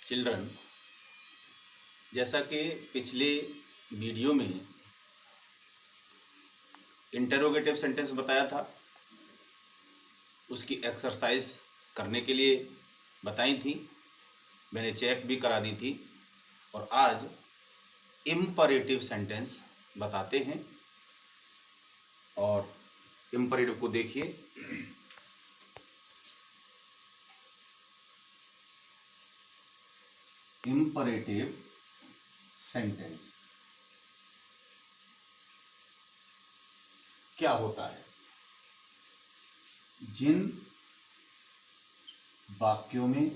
Children, जैसा कि पिछले वीडियो में इंटरोगेटिव सेंटेंस बताया था, उसकी एक्सरसाइज करने के लिए बताई थी, मैंने चेक भी करा दी थी। और आज इम्परेटिव सेंटेंस बताते हैं। और इम्परेटिव को देखिए, इम्परेटिव सेंटेंस क्या होता है? जिन वाक्यों में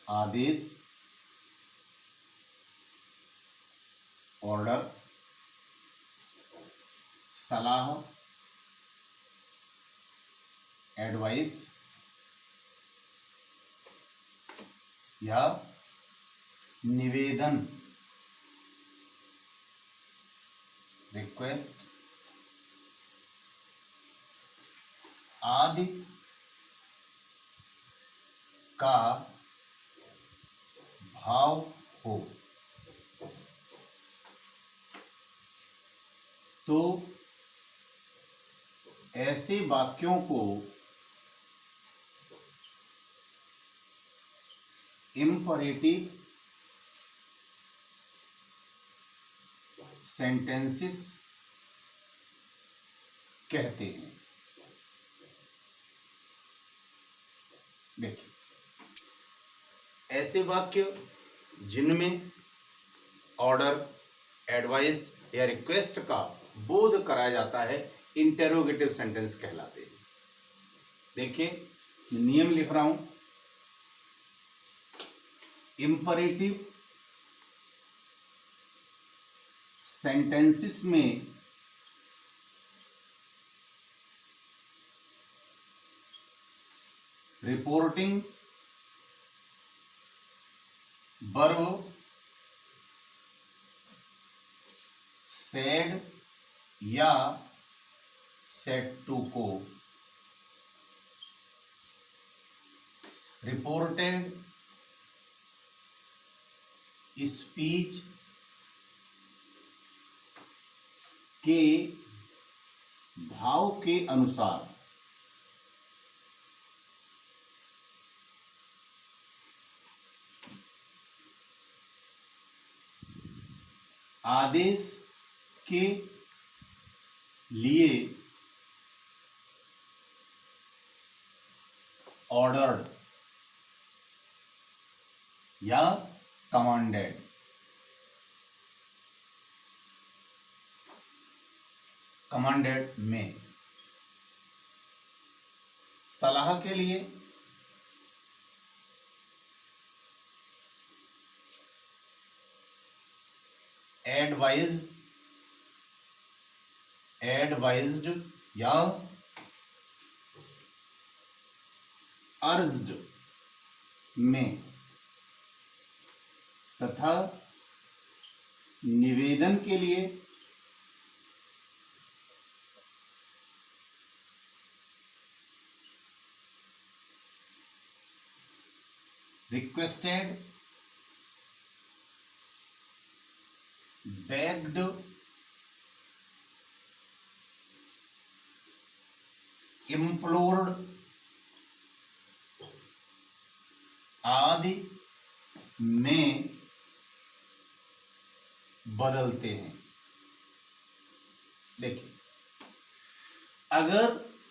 आदेश, ऑर्डर, सलाह, एडवाइस या निवेदन, रिक्वेस्ट आदि का भाव हो तो ऐसे वाक्यों को इम्परेटिव सेंटेंसेस कहते हैं। देखिए, ऐसे वाक्य जिनमें ऑर्डर, एडवाइस या रिक्वेस्ट का बोध कराया जाता है इंटेरोगेटिव सेंटेंस कहलाते हैं। देखिए, नियम लिख रहा हूं। इंपरेटिव सेंटेंसेस में रिपोर्टिंग वर्ब सेड या सेड टू को रिपोर्टेड स्पीच के भाव के अनुसार आदेश के लिए ऑर्डर्ड या कमांडेड, कमांडेड में, सलाह के लिए एडवाइज्ड या अर्ज्ड में, तथा निवेदन के लिए रिक्वेस्टेड, बेग्ड, इम्प्लोर्ड आदि में बदलते हैं। देखिए, अगर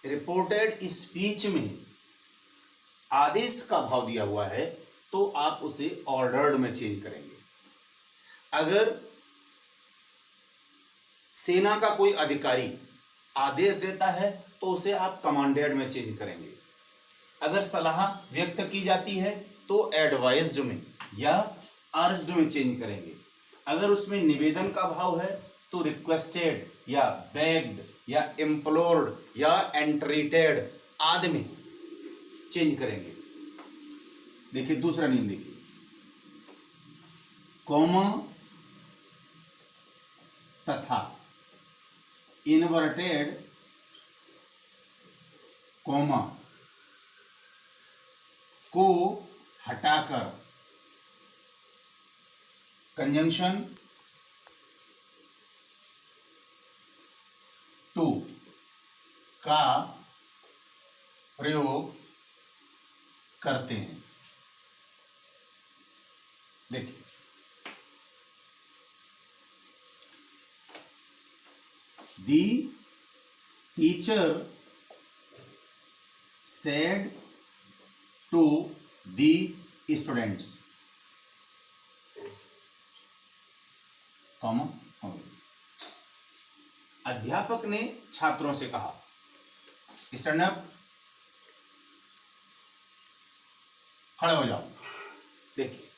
रिपोर्टेड स्पीच में आदेश का भाव दिया हुआ है तो आप उसे ऑर्डर्ड में चेंज करेंगे। अगर सेना का कोई अधिकारी आदेश देता है तो उसे आप कमांडेड में चेंज करेंगे। अगर सलाह व्यक्त की जाती है तो एडवाइज्ड में या अर्ज्ड में चेंज करेंगे। अगर उसमें निवेदन का भाव है तो रिक्वेस्टेड या बेग्ड या इम्प्लोर्ड या एंट्रीटेड आदि में चेंज करेंगे। देखिए, दूसरा नियम देखिए, कॉमा तथा इन्वर्टेड कॉमा को हटाकर कंजंक्शन टू का प्रयोग करते हैं। देखिए, the teacher said to the students, comma, अध्यापक ने छात्रों से कहा, स्टैंड अप, खड़े हो जाओ। देखिए,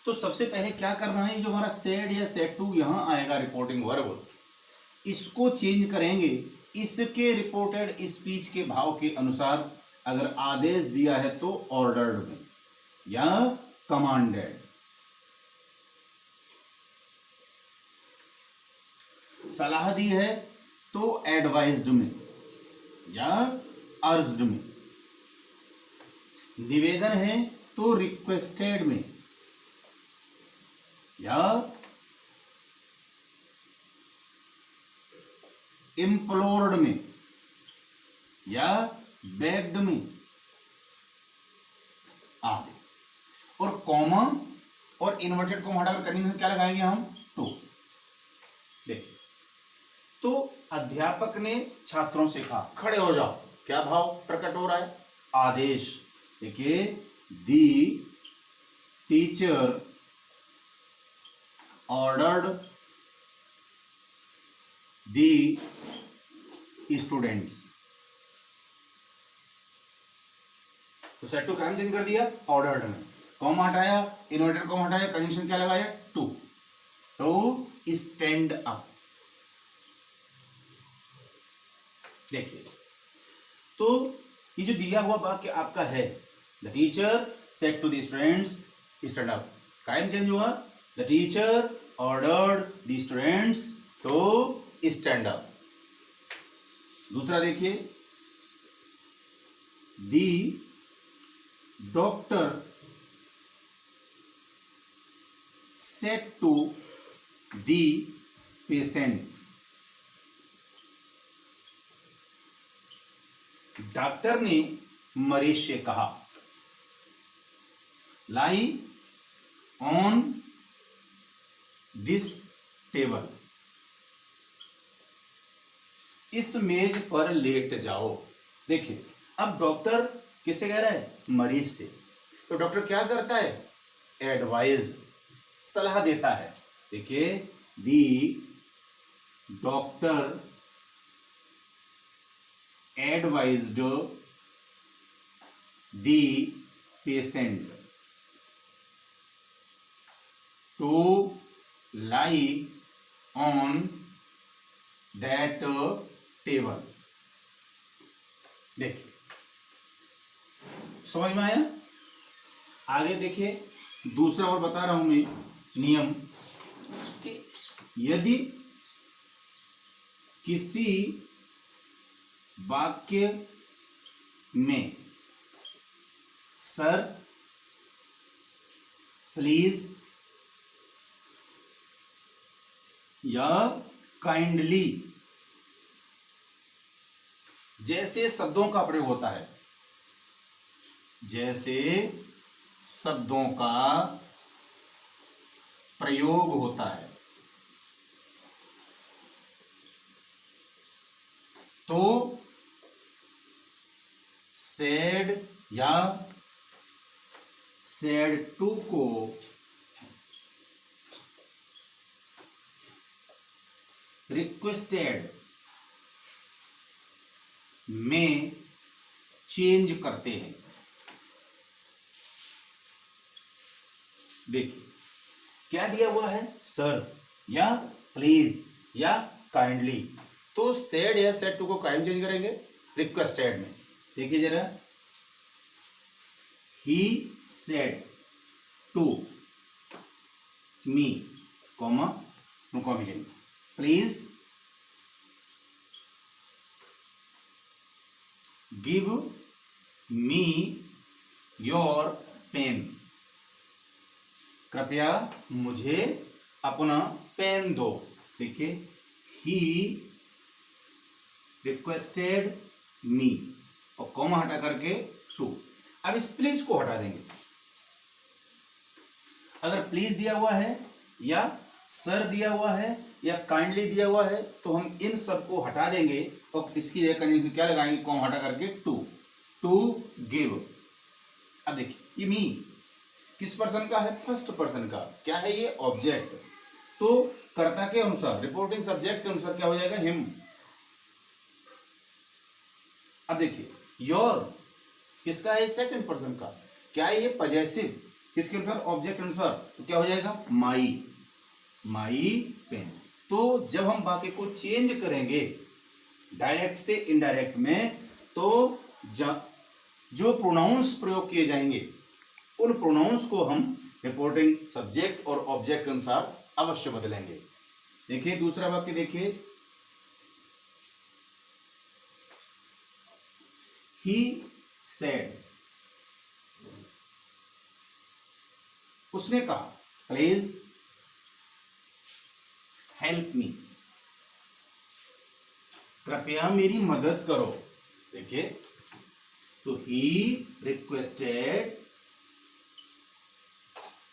तो सबसे पहले क्या करना है, जो हमारा सेड या सेड टू यहां आएगा रिपोर्टिंग वर्ब, इसको चेंज करेंगे इसके रिपोर्टेड स्पीच के भाव के अनुसार। अगर आदेश दिया है तो ऑर्डर्ड में या कमांडेड, सलाह दी है तो एडवाइज्ड में या अर्ज्ड में, निवेदन है तो रिक्वेस्टेड में या इम्प्लोर्ड में या बेग्ड में आदि। और कॉमा और इन्वर्टेड कॉमा हटाकर कंजंक्शन क्या लगाएंगे हम, टू। देखिए, तो अध्यापक ने छात्रों से कहा, खड़े हो जाओ, क्या भाव प्रकट हो रहा है, आदेश। देखिए, the teacher ordered the students, तो सेट टू काम चेंज कर दिया ऑर्डर्ड में, कॉमा हटाया, इन्वर्टेड कॉमा हटाया, कंजंक्शन क्या लगाया, टू, टू स्टैंड अप। देखिए, तो ये जो दिया हुआ वाक्य आपका है, the teacher said to the students stand up, कायम चेंज हुआ, the teacher ordered the students to stand up. दूसरा देखिए, the doctor said to the patient, doctor ने मरीज से कहा, लाई ऑन दिस टेबल, इस मेज पर लेट जाओ। देखिए, अब डॉक्टर किससे कह रहा है, मरीज से, तो डॉक्टर क्या करता है, एडवाइज, सलाह देता है। देखिए, the doctor advised the patient to lie on that table. देखिए, समझ में आया। आगे देखिए, दूसरा और बता रहा हूं मैं नियम, कि यदि किसी वाक्य में सर, प्लीज या काइंडली जैसे शब्दों का प्रयोग होता है, जैसे शब्दों का प्रयोग होता है, तो सेड या सेड टू को रिक्वेस्टेड में चेंज करते हैं। देखिए, क्या दिया हुआ है, सर या प्लीज या काइंडली, तो सेड या सेड टू को कायम चेंज करेंगे रिक्वेस्टेड में। देखिए जरा, he said to me, comma, no comma, please give me your pen, कृपया मुझे अपना पेन दो। देखिए, ही रिक्वेस्टेड मी, और कॉमा हटा करके टू। अब इस प्लीज को हटा देंगे। अगर प्लीज दिया हुआ है या सर दिया हुआ है या काइंडली दिया हुआ है तो हम इन सब को हटा देंगे और इसकी जगह कंडीशन क्या लगाएंगे, कॉमा हटा करके टू, टू गिव। अब देखिए, ये मी किस पर्सन का है, फर्स्ट पर्सन का। क्या है ये, ऑब्जेक्ट। तो कर्ता के अनुसार, रिपोर्टिंग सब्जेक्ट के अनुसार क्या हो जाएगा, हिम। अब देखिए, योर किसका है, सेकंड पर्सन का। क्या है ये, पजेसिव, किसके अनुसार, ऑब्जेक्ट अनुसार। तो क्या हो जाएगा, माई, माई पेन। तो जब हम वाक्य को चेंज करेंगे डायरेक्ट से इनडायरेक्ट में, तो जो प्रोनाउंस प्रयोग किए जाएंगे उन प्रोनाउंस को हम रिपोर्टिंग सब्जेक्ट और ऑब्जेक्ट के अनुसार अवश्य बदलेंगे। देखिए दूसरा वाक्य देखिए, ही सेड, उसने कहा, प्लीज हेल्प मी, कृपया मेरी मदद करो। देखिए, तो he requested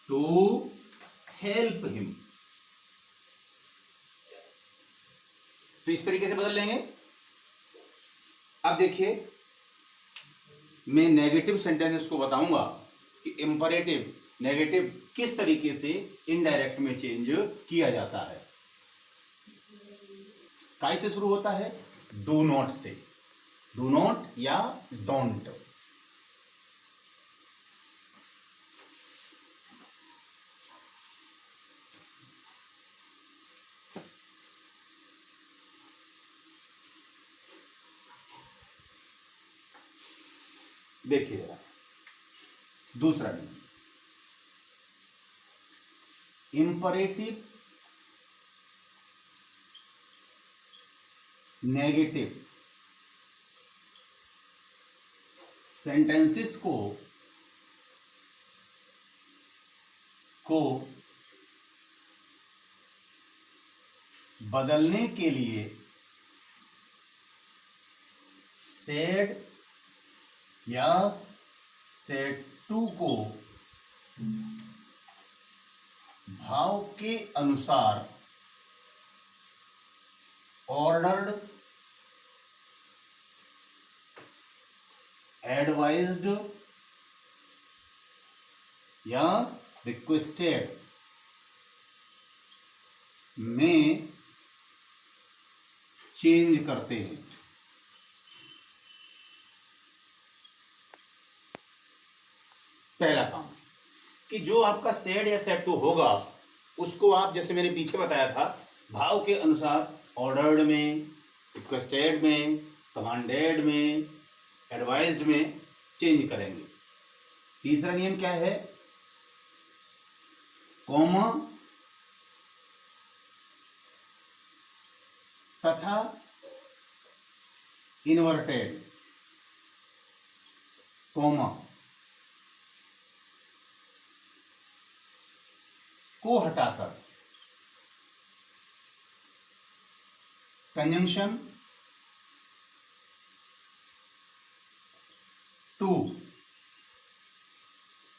to help him. तो इस तरीके से बदल लेंगे। अब देखिए, मैं नेगेटिव सेंटेंसेस को बताऊंगा कि इंपरेटिव, नेगेटिव किस तरीके से इनडायरेक्ट में चेंज किया जाता है। काय से शुरू होता है, डू नॉट से, डू नॉट या डोंट। देखिए जरा दूसरा नियम, इंपरेटिव नेगेटिव सेंटेंसेस को बदलने के लिए सेड या सेड टू को भाव के अनुसार ऑर्डर्ड, एडवाइज्ड या रिक्वेस्टेड में चेंज करते हैं। पहला काम कि जो आपका सेड या सेड टू होगा उसको आप, जैसे मैंने पीछे बताया था, भाव के अनुसार ऑर्डर्ड में, रिक्वेस्टेड में, कमांडेड में, एडवाइज्ड में चेंज करेंगे। तीसरा नियम क्या है, कॉमा तथा इन्वर्टेड कॉमा को हटाकर कंजंक्शन टू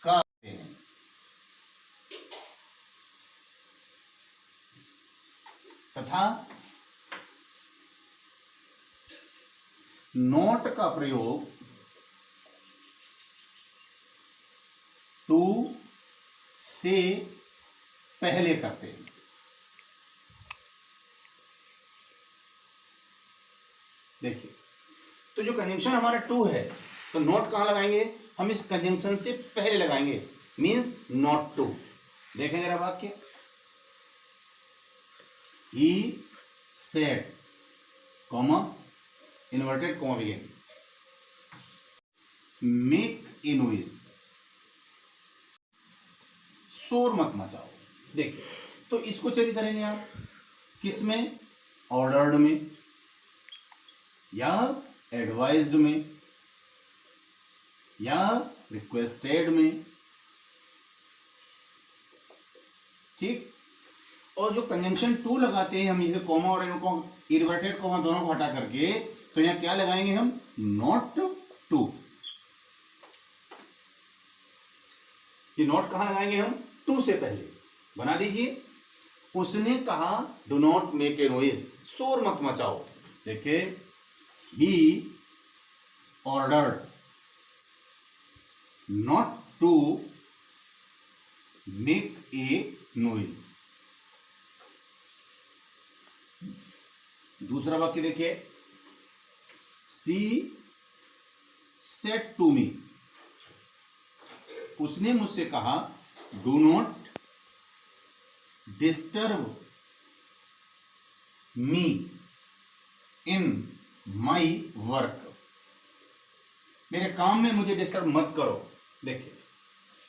का तथा नोट का प्रयोग टू से पहले करते हैं। देखिए, तो जो कंजंक्शन हमारा टू है तो नोट कहां लगाएंगे, हम इस कंजंक्शन से पहले लगाएंगे, मींस नॉट टू। देखें जरा वाक्य, he said comma inverted comma begin, make a noise, शोर मत मचाओ। देखिए, तो इसको चेंज करेंगे आप किस में, ऑर्डर्ड में या एडवाइज्ड में या रिक्वेस्टेड में, ठीक। और जो कंजंक्शन टू लगाते हैं हम, इसे कॉमा और इन्वर्टेड कॉमा दोनों को हटा करके, तो यहां क्या लगाएंगे हम, नॉट टू। ये नॉट कहां लगाएंगे हम, टू से पहले बना दीजिए। उसने कहा do not make a noise, शोर मत मचाओ। देखिए, he ordered not to make a noise. दूसरा वाक्य देखिए, सी सेड टू मी, उसने मुझसे कहा do not disturb me in my work, मेरे काम में मुझे डिस्टर्ब मत करो। देखिए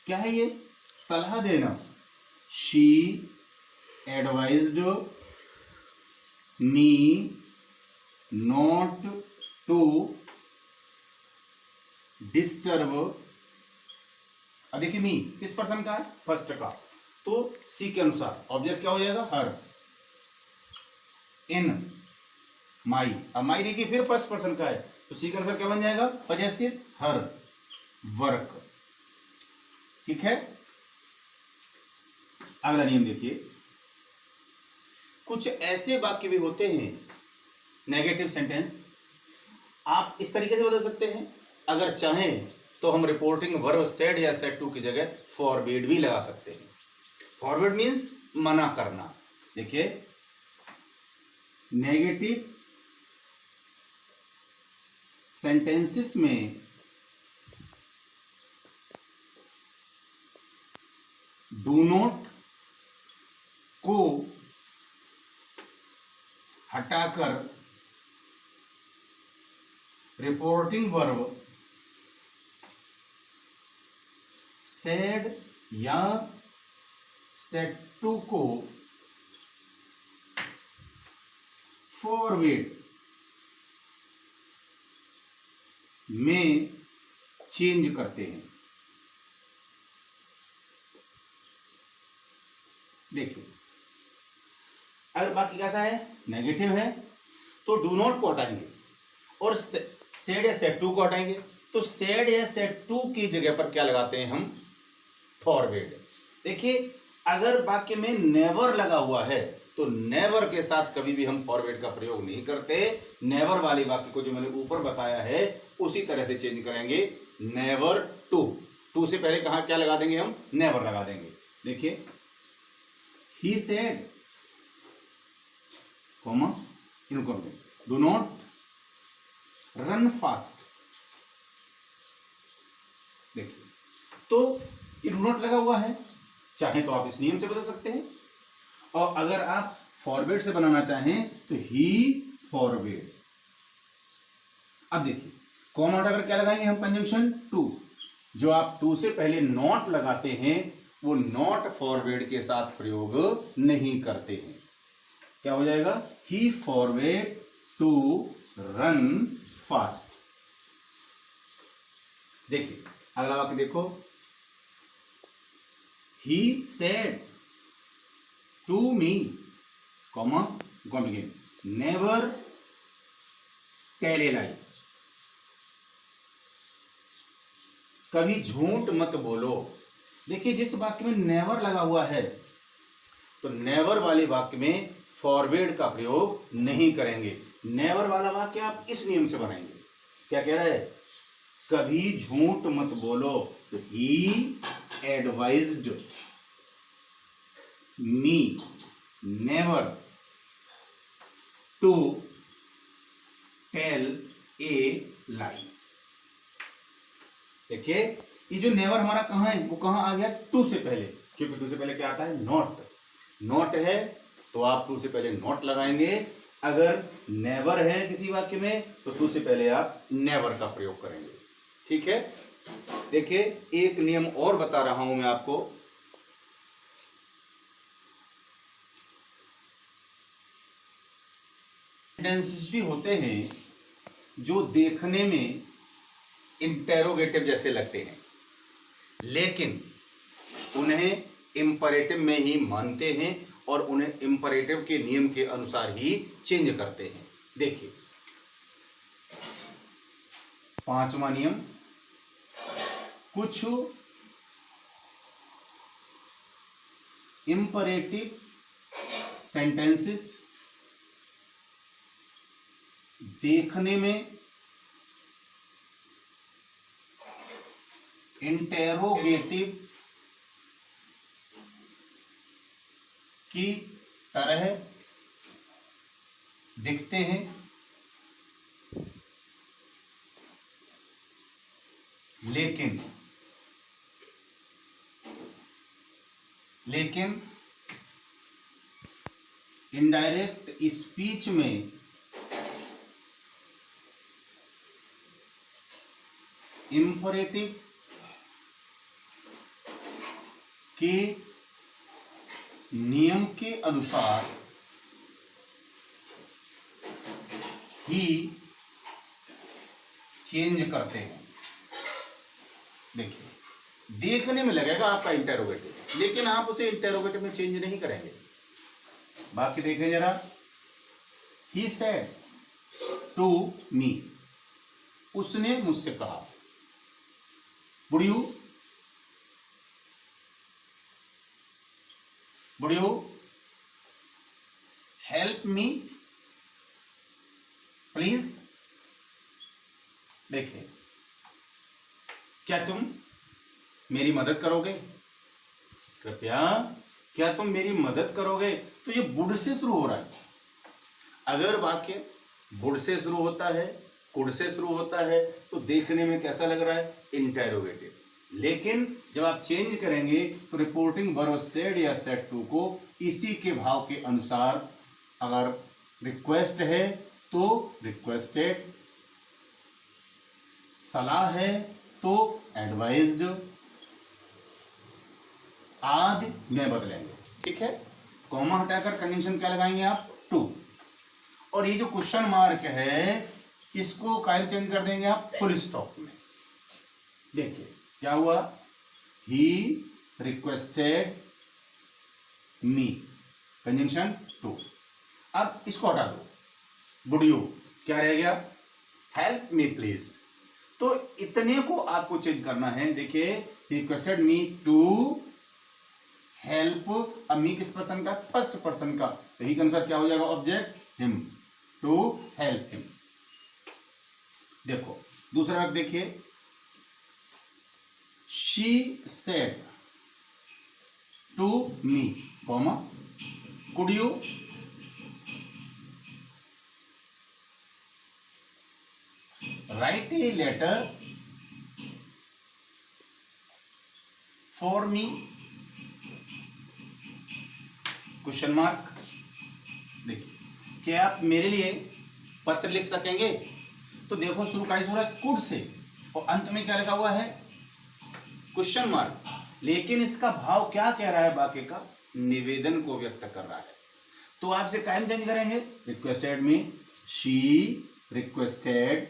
क्या है ये, सलाह देना। She advised me not to disturb. अब देखिए मी किस पर्सन का है, फर्स्ट का, तो सी के अनुसार ऑब्जेक्ट क्या हो जाएगा, हर। इन माई, अब माई देखिए फिर फर्स्ट पर्सन का है, तो सी के अनुसार क्या बन जाएगा, पजेसिव, हर वर्क। ठीक है। अगला नियम देखिए, कुछ ऐसे वाक्य भी होते हैं नेगेटिव सेंटेंस, आप इस तरीके से बदल सकते हैं। अगर चाहें तो हम रिपोर्टिंग वर्ब सेड या सेड टू की जगह फॉरबिड भी लगा सकते हैं। फॉरबिड मीन्स मना करना। देखिए, नेगेटिव सेंटेंसेस में डू नॉट को हटाकर रिपोर्टिंग वर्ब सेड या सेड टू को फॉरवर्ड में चेंज करते हैं। देखिए, अगर बाकी कैसा है, नेगेटिव है, तो डू नॉट को हटाएंगे और सेड या सेड टू को हटाएंगे, तो सेड या सेड टू की जगह पर क्या लगाते हैं हम, फॉरवर्ड। देखिए, अगर वाक्य में नेवर लगा हुआ है तो नेवर के साथ कभी भी हम फॉरवर्ड का प्रयोग नहीं करते। नेवर वाले वाक्य को जो मैंने ऊपर बताया है उसी तरह से चेंज करेंगे, नेवर टू। टू से पहले कहा क्या लगा देंगे हम, नेवर लगा देंगे। देखिए, ही सेड कॉमा इनको डू नॉट रन फास्ट। देखिए, तो ये डू नॉट लगा हुआ है, चाहे तो आप इस नियम से बदल सकते हैं, और अगर आप फॉरवर्ड से बनाना चाहें तो ही फॉरवर्ड। अब देखिए, कॉमा हटाकर क्या लगाएंगे हम, कंजंक्शन टू। जो आप टू से पहले नॉट लगाते हैं वो नॉट फॉरवर्ड के साथ प्रयोग नहीं करते हैं। क्या हो जाएगा, he forward to run fast. देखिए, अगला वाक्य देखो, he said to me comma again never tell a lie, कभी झूठ मत बोलो। देखिए, जिस वाक्य में नेवर लगा हुआ है तो नेवर वाले वाक्य में फॉरवर्ड का प्रयोग नहीं करेंगे। नेवर वाला वाक्य आप इस नियम से बनाएंगे। क्या कह रहा है, कभी झूठ मत बोलो, तो he advised me never to tell a lie. देखिए, ये जो नेवर हमारा कहां है, वो कहां आ गया, टू से पहले, क्योंकि टू से पहले क्या आता है, नॉट। नॉट है तो आप टू से पहले नॉट लगाएंगे। अगर नेवर है किसी वाक्य में तो टू से पहले आप नेवर का प्रयोग करेंगे। ठीक है। देखिए, एक नियम और बता रहा हूं मैं आपको। सेंटेंसेस भी होते हैं जो देखने में इंटेरोगेटिव जैसे लगते हैं, लेकिन उन्हें इंपरेटिव में ही मानते हैं और उन्हें इंपरेटिव के नियम के अनुसार ही चेंज करते हैं। देखिए 5वां नियम, कुछ इंपरेटिव सेंटेंसेस देखने में इंटेरोगेटिव की तरह दिखते हैं, लेकिन इनडायरेक्ट स्पीच में इंपरेटिव के नियम के अनुसार ही चेंज करते हैं। देखिए देखने में लगेगा आपका इंटेरोगेटिव, लेकिन आप उसे इंटेरोगेटिव में चेंज नहीं करेंगे। बाकी देखें जरा, ही सेड टू मी, उसने मुझसे कहा, would you help me please. देखिए क्या तुम मेरी मदद करोगे, कृपया क्या तुम मेरी मदद करोगे। तो ये वुड से शुरू हो रहा है। अगर वाक्य वुड से शुरू होता है, कुड से शुरू होता है, तो देखने में कैसा लग रहा है, इंटेरोगेटिव। लेकिन जब आप चेंज करेंगे तो रिपोर्टिंग वर्ब सेड या सेड टू को इसी के भाव के अनुसार, अगर रिक्वेस्ट है तो रिक्वेस्टेड, सलाह है तो एडवाइज्ड आदि में बदलेंगे। ठीक है, कॉमा हटाकर कंजंक्शन क्या लगाएंगे आप, टू। और ये जो क्वेश्चन मार्क है इसको कायम चेंज कर देंगे आप फुल स्टॉप में। देखिए क्या हुआ, he requested me, conjunction to. अब इसको हटा दो, वुड यू क्या रह गया, हेल्प मी प्लीज। तो इतने को आपको चेंज करना है। देखिए रिक्वेस्टेड मी टू हेल्प, अब मी किस पर्सन का, फर्स्ट पर्सन का, तो ही के अनुसार क्या हो जाएगा, object him, to help him. देखो दूसरा वाक्य देखिए, she said to me, comma, could you write a letter for me, question mark. देखिए क्या आप मेरे लिए पत्र लिख सकेंगे। तो देखो शुरू का हो रहा है कुड से और अंत में क्या लगा हुआ है, क्वेश्चन मार्क। लेकिन इसका भाव क्या कह रहा है, वाक्य का निवेदन को व्यक्त कर रहा है। तो आप इसे कायम चेंज करेंगे, रिक्वेस्टेड में शी रिक्वेस्टेड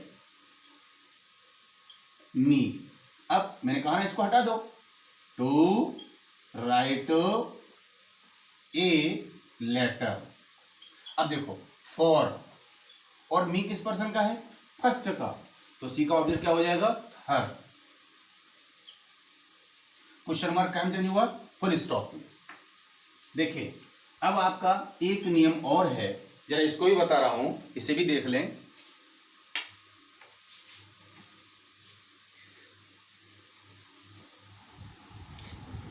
मी। अब मैंने कहा ना इसको हटा दो, टू राइट ए लेटर। अब देखो फॉर और मी किस पर्सन का है, फर्स्ट का, तो सी का ऑब्जेक्ट क्या हो जाएगा, हर। क्वेश्चन मार्क कायम चेंज हुआ फुल स्टॉप में। देखिए अब आपका एक नियम और है, जरा इसको भी बता रहा हूं, इसे भी देख लें।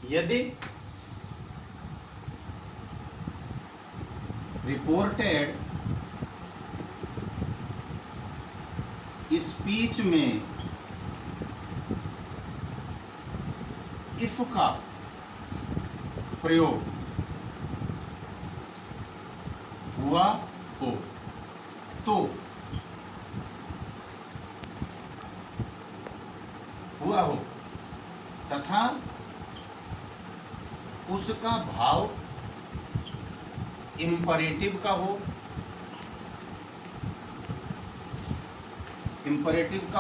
यदि रिपोर्टेड स्पीच में इफ का प्रयोग हुआ हो तो तथा उसका भाव इंपरेटिव का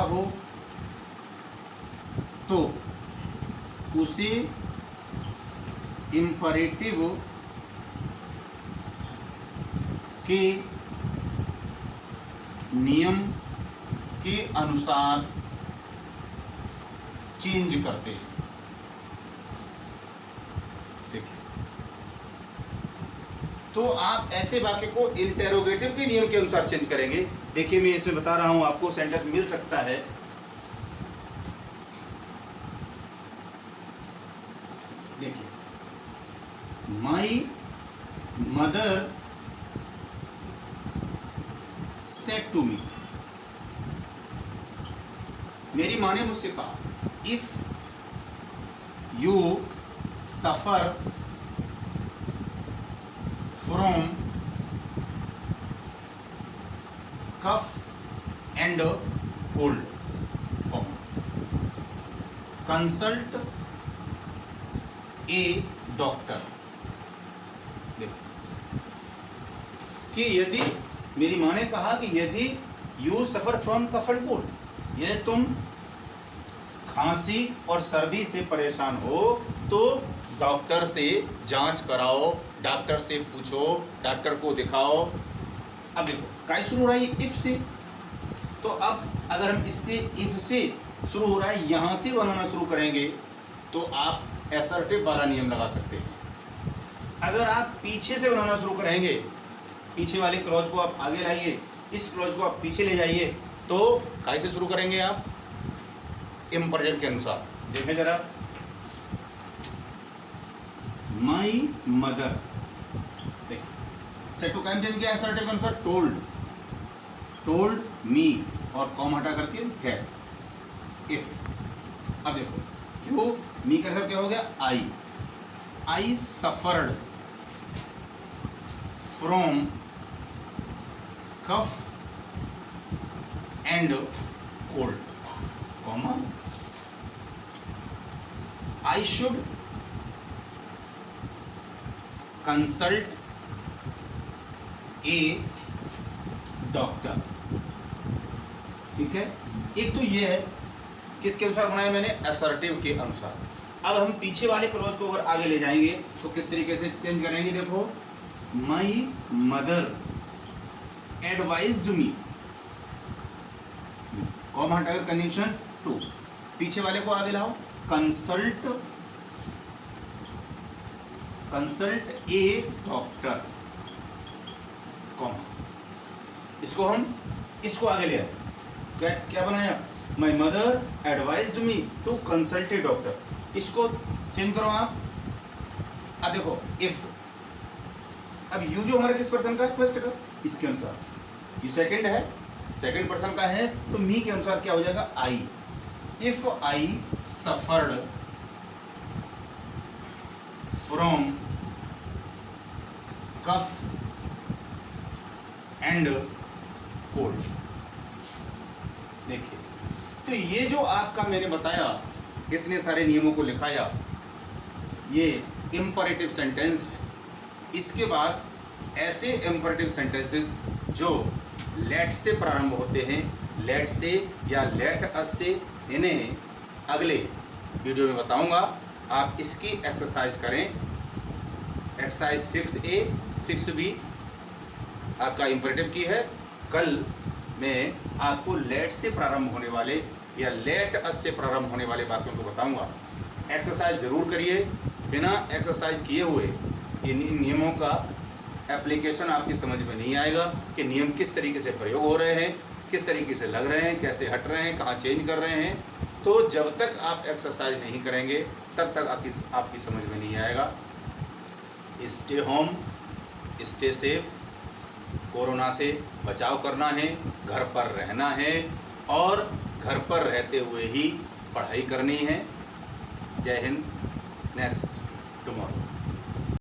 हो, तो उसे इम्परेटिव के नियम के अनुसार चेंज करते हैं। देखिए, तो आप ऐसे वाक्य को इंटेरोगेटिव के नियम के अनुसार चेंज करेंगे। देखिए, मैं इसमें बता रहा हूं, आपको सेंटेंस मिल सकता है। देखिए, my mother said to me, मेरी माँ ने मुझसे कहा, if you suffer from cough and cold, consult a doctor. कि यदि, मेरी माँ ने कहा कि यदि you suffer from cough and cold, यदि तुम खांसी और सर्दी से परेशान हो तो डॉक्टर से जांच कराओ, डॉक्टर से पूछो, डॉक्टर को दिखाओ। अब देखो, काय शुरू हो रहा है इफ से, तो अब अगर हम इससे इफ से शुरू हो रहा है यहां से बनाना शुरू करेंगे तो आप असर्टिव वाला नियम लगा सकते हैं। अगर आप पीछे से बनाना शुरू करेंगे, पीछे वाले क्लॉज को आप आगे लाइए, इस क्लॉज को आप पीछे ले जाइए, तो काय से शुरू करेंगे आप, इम्परेटिव के अनुसार। देखें जरा, माई मदर, देखिए सेट टू कैम चेंज किया असर्टिव के अनुसार, टोल्ड, टोल्ड मी और कॉम हटा करके दैट। इफ, अब देखो, यू मी का क्या हो गया, I suffered from cough and cold, comma, I should consult a doctor। ठीक है, एक तो ये है किसके अनुसार बनाया मैंने, असर्टिव के अनुसार। अब हम पीछे वाले क्लॉज को अगर आगे ले जाएंगे तो किस तरीके से चेंज करेंगे, देखो, माई मदर एडवाइज्ड मी, कॉमा हटाकर कंजंक्शन टू, पीछे वाले को आगे लाओ, कंसल्ट ए डॉक्टर, कॉमा, इसको हम इसको आगे ले आए, क्या बनाया, my mother advised me to consult a doctor, इसको चेंज करो आप। अब देखो, इफ, अब यू जो हमारा किस पर्सन का है, फर्स्ट का, इसके अनुसार, ये सेकंड है, सेकंड पर्सन का है, तो मी के अनुसार क्या हो जाएगा, I. If I suffered from cough and cold. देखिए, तो ये जो आपका मैंने बताया, इतने सारे नियमों को लिखाया, ये इंपरेटिव सेंटेंस है। इसके बाद ऐसे इंपरेटिव सेंटेंसेस जो लेट से प्रारंभ होते हैं, लेट से या लेट अस से, इन्हें अगले वीडियो में बताऊंगा। आप इसकी एक्सरसाइज करें, एक्सरसाइज 6A 6B आपका इंपरेटिव की है। कल मैं आपको लेट से प्रारंभ होने वाले या लेट अस से प्रारंभ होने वाले वाक्यों को बताऊंगा। एक्सरसाइज ज़रूर करिए, बिना एक्सरसाइज किए हुए इन नियमों का एप्लीकेशन आपकी समझ में नहीं आएगा कि नियम किस तरीके से प्रयोग हो रहे हैं, किस तरीके से लग रहे हैं, कैसे हट रहे हैं, कहाँ चेंज कर रहे हैं। तो जब तक आप एक्सरसाइज नहीं करेंगे तब तक आपकी समझ में नहीं आएगा। Stay home, stay safe, corona से बचाव करना है, घर पर रहना है और घर पर रहते हुए ही पढ़ाई करनी है। जय हिंद, नेक्स्ट टुमारो।